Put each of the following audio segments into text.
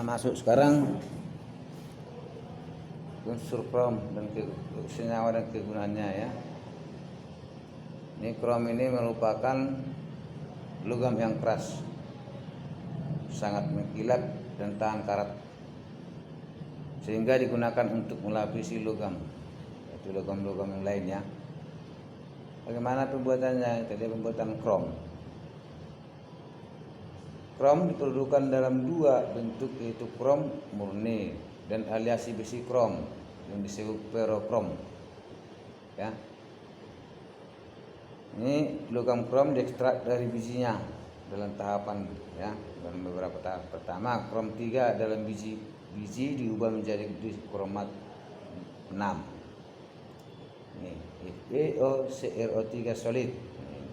Nah, masuk sekarang unsur krom dan senyawa dan kegunaannya ya. Ini krom ini merupakan logam yang keras, sangat mengkilat dan tahan karat, sehingga digunakan untuk melapisi logam, yaitu logam-logam yang lainnya. Bagaimana pembuatannya? Jadi pembuatan krom. Krom diperlukan dalam dua bentuk, yaitu krom murni dan aliasi besi krom yang disebut ferrokrom. Ya. Ini logam krom diekstrak dari bijinya dalam tahapan ya, dalam beberapa tahap. Pertama, krom 3 dalam biji diubah menjadi kromat 6. Ini FeOCrO3 solid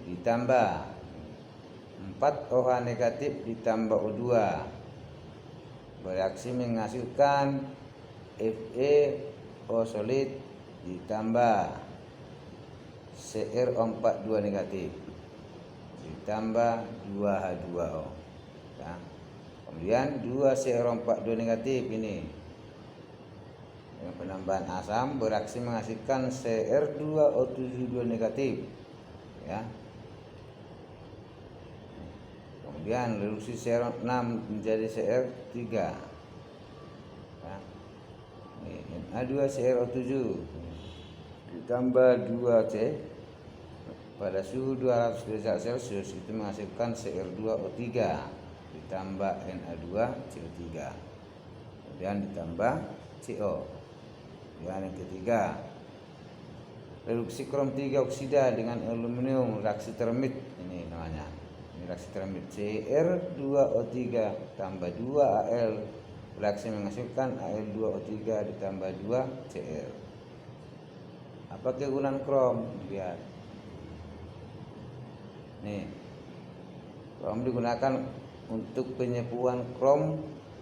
ditambah 4 OH negatif ditambah O2 bereaksi menghasilkan FeO solid ditambah CrO42 negatif ditambah 2H2O ya. Kemudian 2CrO42 negatif ini dengan penambahan asam bereaksi menghasilkan Cr2O72 negatif ya. Kemudian reduksi Cr6 menjadi Cr3 ya. Na2CrO7 ditambah 2C pada suhu 200 derajat Celcius itu menghasilkan Cr2O3 ditambah Na2CO3 kemudian ditambah CO. Yang ketiga, reduksi krom 3 oksida dengan aluminium, reaksi termit ini namanya. Ini reaksi termit Cr2O3 tambah 2Al reaksi menghasilkan Al2O3 ditambah 2Cr. Apa kegunaan krom? Lihat. Nih. Krom digunakan untuk penyepuan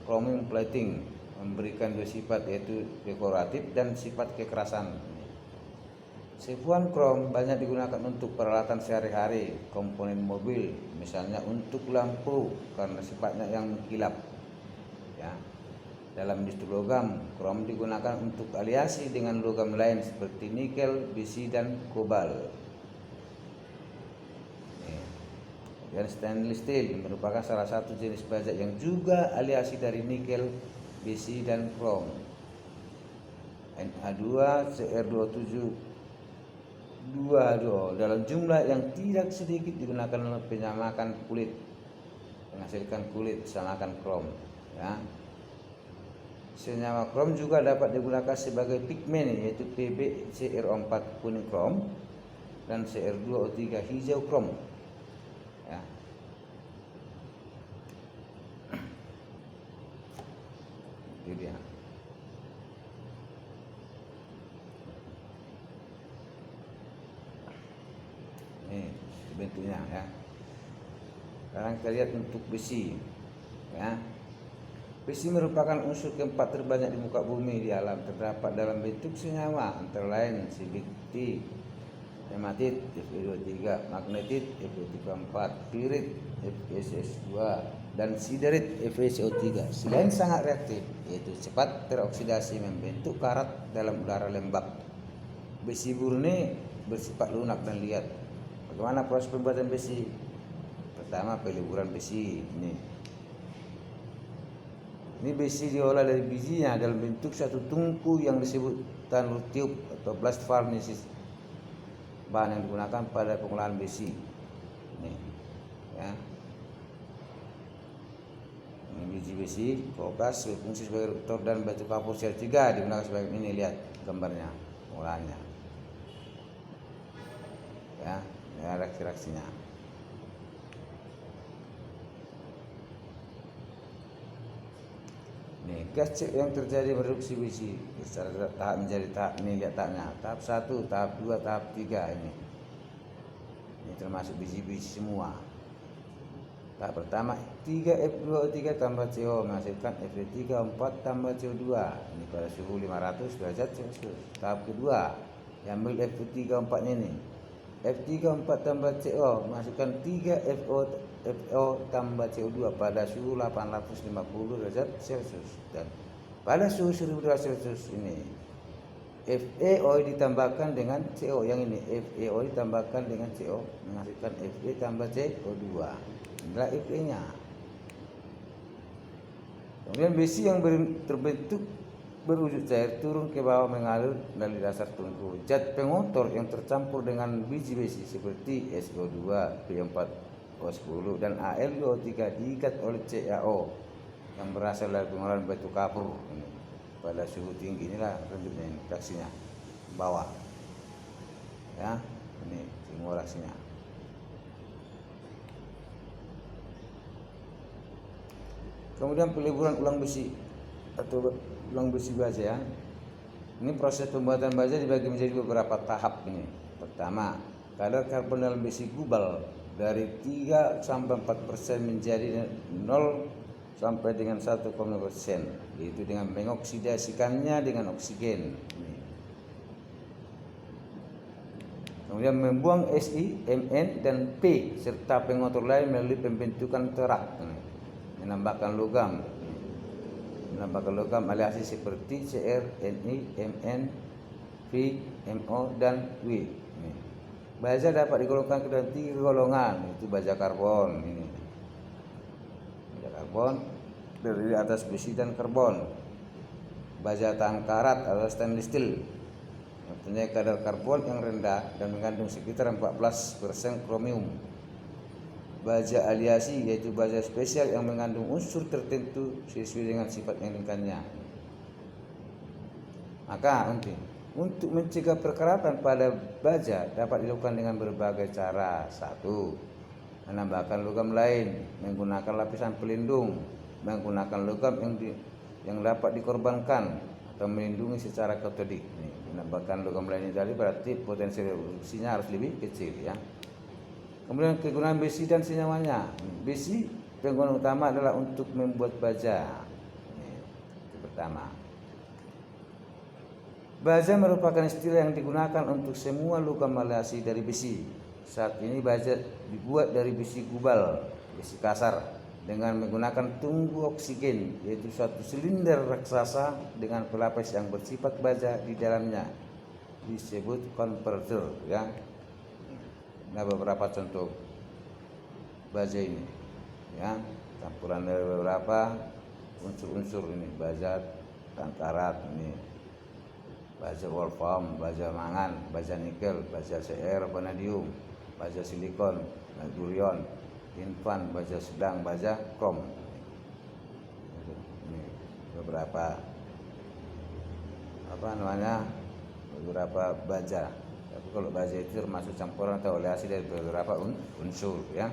chromium plating, memberikan dua sifat yaitu dekoratif dan sifat kekerasan. Sepuan krom banyak digunakan untuk peralatan sehari-hari, komponen mobil, misalnya untuk lampu karena sifatnya yang mengkilap. Ya. Dalam industri logam, krom digunakan untuk aliasi dengan logam lain seperti nikel, besi, dan kobal. Dan stainless steel merupakan salah satu jenis baja yang juga aliasi dari nikel, besi, dan krom. Na2, Cr27, 2H2O dalam jumlah yang tidak sedikit digunakan untuk penyamakan kulit, menghasilkan kulit samakan krom. Ya. Senyawa krom juga dapat digunakan sebagai pigmen yaitu PbCrO4 kuning krom dan Cr2O3 hijau krom. Ya. Itu dia. Ini bentuknya ya. Sekarang kita lihat untuk besi. Ya. Besi merupakan unsur keempat terbanyak di muka bumi di alam. Terdapat dalam bentuk senyawa antara lain CBT, hematit Fe23, magnetit Fe34, pirit FeSS2 dan siderit FeCO3. Selain sangat reaktif, yaitu cepat teroksidasi membentuk karat dalam udara lembab. Besi murni bersifat lunak dan liat. Bagaimana proses pembuatan besi? Pertama, peleburan besi ini besi diolah dari bijinya dalam bentuk satu tungku yang disebut tanur tiup atau blast furnaces. Bahan yang digunakan pada pengolahan besi. Ini, ya. Ini biji besi, kokas berfungsi sebagai reduktor dan batu kapur sel 3 digunakan sebagai ini, lihat gambarnya pengolahannya. Ya, reaksi-reaksinya. Nih, gas yang terjadi reduksi besi secara tahap menjadi tahap ini, lihat tahapnya. Tahap 1, tahap 2, tahap 3 ini. Ini termasuk biji-biji semua. Tahap pertama 3F2O3 tambah CO menghasilkan Fe34 tambah CO2. Ini pada suhu 500 derajat Celcius. Tahap kedua, diambil Fe34 ini. F34 tambah CO menghasilkan FeO tambah CO2 pada suhu 850 derajat Celcius, dan pada suhu 1000 derajat Celcius ini FeO ditambahkan dengan CO yang ini, FeO ditambahkan dengan CO menghasilkan Fe tambah CO2. Inilah Fe-nya. Kemudian besi yang terbentuk berwujud cair turun ke bawah mengalir dari dasar tungku. Zat pengotor yang tercampur dengan biji besi seperti SO2, P4O10 dan Al2O3 diikat oleh CaO yang berasal dari pengolahan batu kapur. Ini pada suhu tinggi, inilah redupnya, ini reaksinya bawah. Ya, ini semua reaksinya. Kemudian peleburan ulang besi atau ulang besi baja ya. Ini proses pembuatan baja dibagi menjadi beberapa tahap ini. Pertama, kadar karbon dalam besi gubal dari 3 sampai 4% menjadi 0 sampai dengan 1,5%, yaitu dengan mengoksidasikannya dengan oksigen. Kemudian membuang Si, Mn dan P serta pengotor lain melalui pembentukan terak, menambahkan logam aliasi seperti Cr, Ni, Mn, V, Mo dan W. Baja dapat digolongkan ke dalam 3 golongan, yaitu baja karbon. Ini baja karbon terdiri atas besi dan karbon. Baja tahan karat atau stainless steel mempunyai kadar karbon yang rendah dan mengandung sekitar 14% kromium. Baja aliasi yaitu baja spesial yang mengandung unsur tertentu sesuai dengan sifat yang diinginkannya. Maka untuk mencegah perkaratan pada baja dapat dilakukan dengan berbagai cara. 1. Menambahkan logam lain, menggunakan lapisan pelindung, menggunakan logam yang dapat dikorbankan atau melindungi secara katodik. Menambahkan logam lain tadi berarti potensi reduksinya harus lebih kecil ya. Kemudian kegunaan besi dan senyawanya. Besi penggunaan utama adalah untuk membuat baja. Ini itu pertama. Baja merupakan istilah yang digunakan untuk semua logam aliasi dari besi. Saat ini baja dibuat dari besi gubal, besi kasar, dengan menggunakan tunggu oksigen, yaitu suatu silinder raksasa dengan pelapis yang bersifat baja di dalamnya, disebut konverter ya. Nah, beberapa contoh baja ini ya, campuran dari beberapa unsur-unsur ini, baja tangkarat ini, baja wolfram, baja mangan, baja nikel, baja Cr, vanadium, baja silikon, merkurion, infan, baja sedang, baja krom. Ini beberapa beberapa baja. Tapi kalau baja itu termasuk campuran atau aliasi dari beberapa unsur ya.